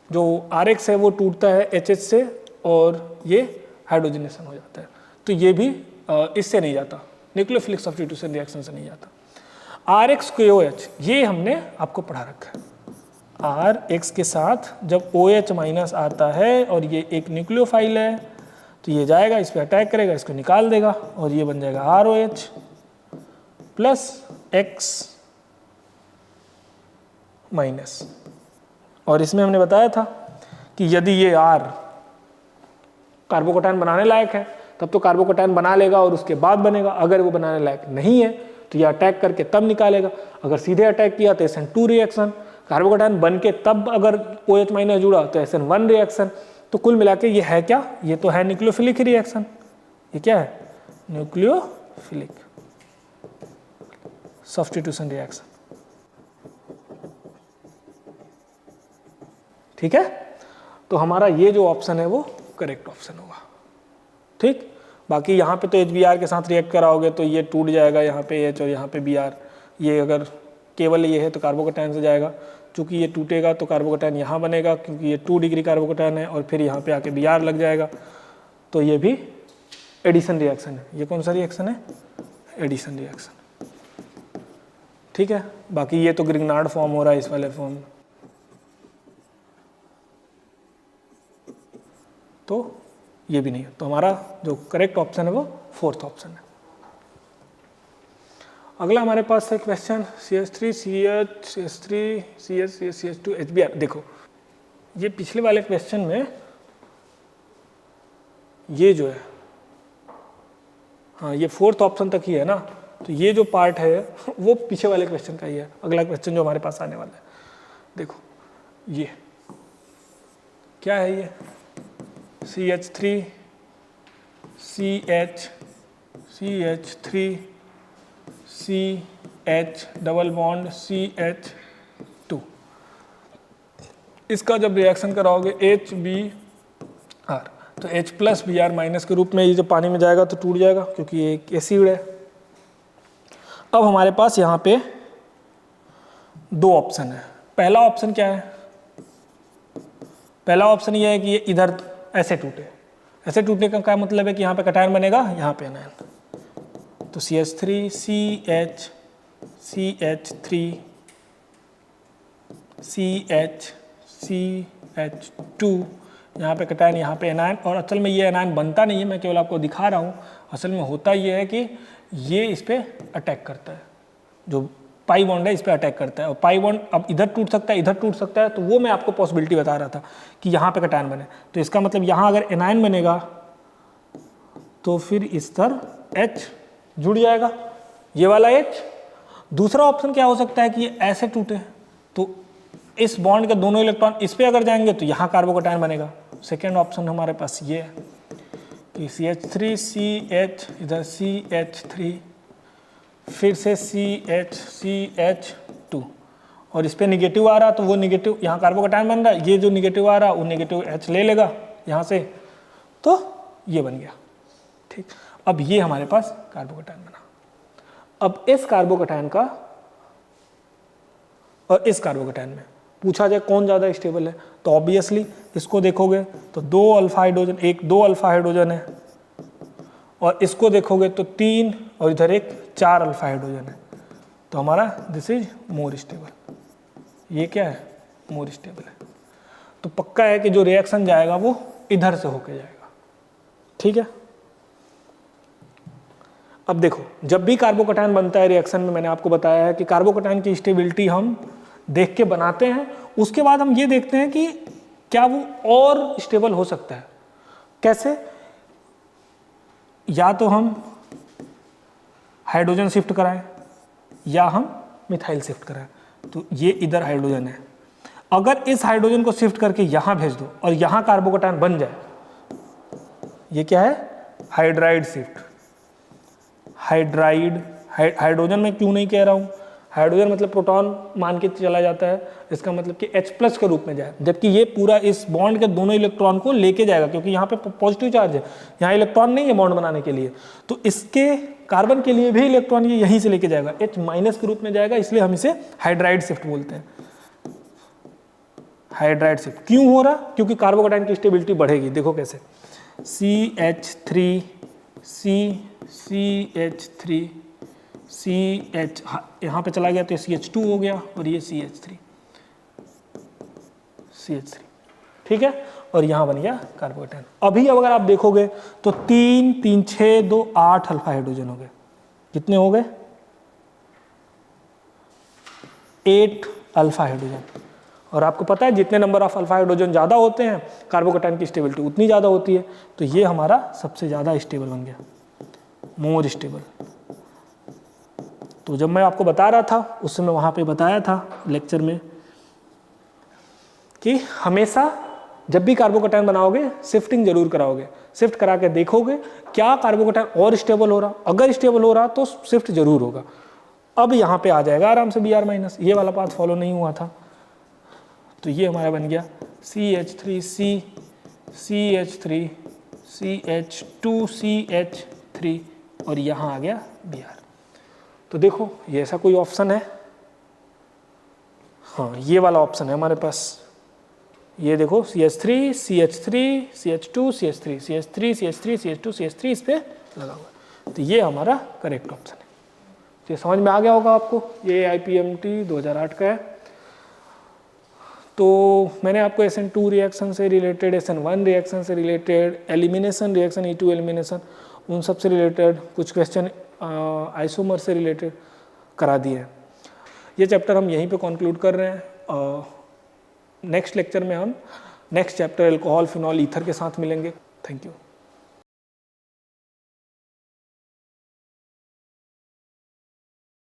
जो RX है वो टूटता है HH से और ये हाइड्रोजनेशन हो जाता है, तो ये भी इससे नहीं जाता, न्यूक्लियोफिलिक सब्स्टिट्यूशन रिएक्शन से नहीं जाता। RX KOH, ये हमने आपको पढ़ा रखा है। RX के साथ जब OH- आता है और ये एक न्यूक्लियोफाइल है, तो ये जाएगा, इस पर अटैक करेगा, इसको निकाल देगा और ये बन जाएगा ROH प्लस X-। और इसमें हमने बताया था कि यदि ये R कार्बोकैटायन बनाने लायक है तब तो कार्बोकैटायन बना लेगा और उसके बाद बनेगा, अगर वो बनाने लायक नहीं है तो ये अटैक करके तब निकालेगा। अगर सीधे अटैक किया तो SN2 रिएक्शन, कार्बोकैटायन बन के तब अगर OH- जुड़ा तो SN1 रिएक्शन। तो कुल मिला के ये है क्या? ये तो है न्यूक्लियोफिलिक रिएक्शन। ये क्या है? Nucleophilic substitution reaction. ठीक है, तो हमारा ये जो ऑप्शन है वो करेक्ट ऑप्शन होगा। ठीक, बाकी यहाँ पे तो HBr के साथ रिएक्ट कराओगे तो ये टूट जाएगा, यहाँ पे H और यहाँ पे Br। ये अगर केवल ये है तो कार्बोकैटायन से जाएगा, चूंकि ये टूटेगा तो कार्बोकैटायन यहाँ बनेगा क्योंकि ये 2 डिग्री कार्बोकैटायन है, और फिर यहाँ पे आके Br लग जाएगा, तो ये भी एडिशन रिएक्शन है। ये कौन सा रिएक्शन है? Addition reaction. ठीक है, बाकी ये तो ग्रिग्नार्ड फॉर्म हो रहा है इस वाले फॉर्म, तो ये भी नहीं है। तो हमारा जो करेक्ट ऑप्शन है वो 4th ऑप्शन है। अगला हमारे पास है question CH3 CH CH3 CH CH2 HBr। देखो ये पिछले वाले क्वेश्चन में ये जो है, हाँ ये 4th ऑप्शन तक ही है ना, तो ये जो पार्ट है वो पीछे वाले क्वेश्चन का ही है। अगला क्वेश्चन जो हमारे पास आने वाला है, देखो ये क्या है? ये CH3 CH CH3 CH double bond CH2, इसका जब रिएक्शन कराओगे HBr, तो H प्लस Br- के रूप में ये जब पानी में जाएगा तो टूट जाएगा क्योंकि ये एक एसिड है। अब हमारे पास यहाँ पे 2 ऑप्शन है। पहला ऑप्शन क्या है? पहला ऑप्शन ये है कि ये इधर ऐसे टूटे। ऐसे टूटने का क्या मतलब है कि यहाँ पे कैटायन बनेगा, यहाँ पे एनायन, तो CH3 CH CH3 CH CH2, यहाँ पे कैटायन, यहाँ पे एनायन। और असल में ये एनायन बनता नहीं है, मैं केवल आपको दिखा रहा हूँ। असल में होता ये है कि ये इस पे अटैक करता है, जो पाई बॉन्ड है इस पे अटैक करता है, और पाई बॉन्ड अब इधर टूट सकता है, इधर टूट सकता है, तो वो मैं आपको पॉसिबिलिटी बता रहा था कि यहाँ पे कैटायन बने। तो इसका मतलब यहाँ अगर एनायन बनेगा तो फिर इस तरह H जुड़ जाएगा, ये वाला H। दूसरा ऑप्शन क्या हो सकता है कि ये ऐसे टूटे, तो इस बॉन्ड के दोनों इलेक्ट्रॉन इस पे अगर जाएंगे तो यहाँ कार्बोकैटायन बनेगा। सेकेंड ऑप्शन हमारे पास ये है कि CH3 CH इधर CH3 फिर से CH2 और इस पे निगेटिव आ रहा तो वो निगेटिव यहाँ कार्बोकैटायन बन रहा है, ये जो निगेटिव आ रहा वो निगेटिव H ले लेगा यहाँ से, तो ये बन गया। ठीक, अब ये हमारे पास कार्बोकैटायन बना। अब इस कार्बोकैटायन का और इस कार्बोकैटायन में पूछा जाए कौन ज़्यादा स्टेबल है, तो ऑब्वियसली इसको देखोगे तो 2 अल्फा हाइड्रोजन, एक 2 अल्फा हाइड्रोजन है, और इसको देखोगे तो 3 और इधर एक 4 अल्फा हाइड्रोजन है, तो हमारा दिस इज मोर स्टेबल। ये क्या है? मोर स्टेबल है। तो पक्का है कि जो रिएक्शन जाएगा वो इधर से होके जाएगा। ठीक है, अब देखो जब भी कार्बोकैटायन बनता है रिएक्शन में, मैंने आपको बताया है कि कार्बोकैटायन की स्टेबिलिटी हम देख के बनाते हैं, उसके बाद हम ये देखते हैं कि क्या वो और स्टेबल हो सकता है। कैसे? या तो हम हाइड्रोजन शिफ्ट कराएं या हम मिथाइल शिफ्ट कराएं। तो ये इधर हाइड्रोजन है, अगर इस हाइड्रोजन को शिफ्ट करके यहां भेज दो और यहां कार्बोकैटायन बन जाए, ये क्या है? Hydride shift. हाइड्राइड, हाइड्रोजन में क्यों नहीं कह रहा हूं, हाइड्रोजन मतलब प्रोटॉन मान के चला जाता है, इसका मतलब कि H+ के रूप में जाए, जबकि ये पूरा इस बॉन्ड के दोनों इलेक्ट्रॉन को लेके जाएगा, क्योंकि यहाँ पे पॉजिटिव चार्ज है, यहाँ इलेक्ट्रॉन नहीं है बॉन्ड बनाने के लिए, तो इसके कार्बन के लिए भी इलेक्ट्रॉन ये यहीं से लेके जाएगा, H- के रूप में जाएगा, इसलिए हम इसे हाइड्राइड शिफ्ट बोलते हैं। हाइड्राइड शिफ्ट क्यों हो रहा? क्योंकि कार्बोकैटायन की स्टेबिलिटी बढ़ेगी। देखो कैसे, CH3 CH3 CH, यहाँ पे चला गया तो CH2 हो गया और ये CH3। ठीक है, और यहाँ बन गया कार्बोकैटायन। अभी अगर आप देखोगे तो 3 3 6 2 8 अल्फा हाइड्रोजन हो गए। कितने हो गए? 8 अल्फा हाइड्रोजन। और आपको पता है जितने नंबर ऑफ अल्फा हाइड्रोजन ज़्यादा होते हैं कार्बोकैटायन की स्टेबिलिटी उतनी ज़्यादा होती है। तो ये हमारा सबसे ज़्यादा स्टेबल बन गया, मोर स्टेबल। तो जब मैं आपको बता रहा था उस समय वहाँ पे बताया था लेक्चर में कि हमेशा जब भी कार्बोकैटायन बनाओगे शिफ्टिंग जरूर कराओगे, शिफ्ट करा के देखोगे क्या कार्बोकैटायन और स्टेबल हो रहा, अगर स्टेबल हो रहा तो शिफ्ट जरूर होगा। अब यहाँ पे आ जाएगा आराम से Br-, ये वाला पाथ फॉलो नहीं हुआ था, तो ये हमारा बन गया CH3C CH3 CH2 CH3 और यहाँ आ गया Br। तो देखो ये ऐसा कोई ऑप्शन है, हाँ ये वाला ऑप्शन है हमारे पास। ये देखो CH3 CH3 CH2 CH3 CH3 CH3 CH2 CH3 इस पे लगा हुआ है, तो ये हमारा करेक्ट ऑप्शन है। तो ये समझ में आ गया होगा आपको, ये IPMT 2008 का है। तो मैंने आपको SN2 रिएक्शन से रिलेटेड, SN1 रिएक्शन से related, elimination reaction E2 elimination, उन सब से रिलेटेड कुछ क्वेश्चन आइसोमर से रिलेटेड करा दिए हैं। ये चैप्टर हम यहीं पे कंक्लूड कर रहे हैं। नेक्स्ट लेक्चर में हम next chapter alcohol phenol ether के साथ मिलेंगे। Thank you.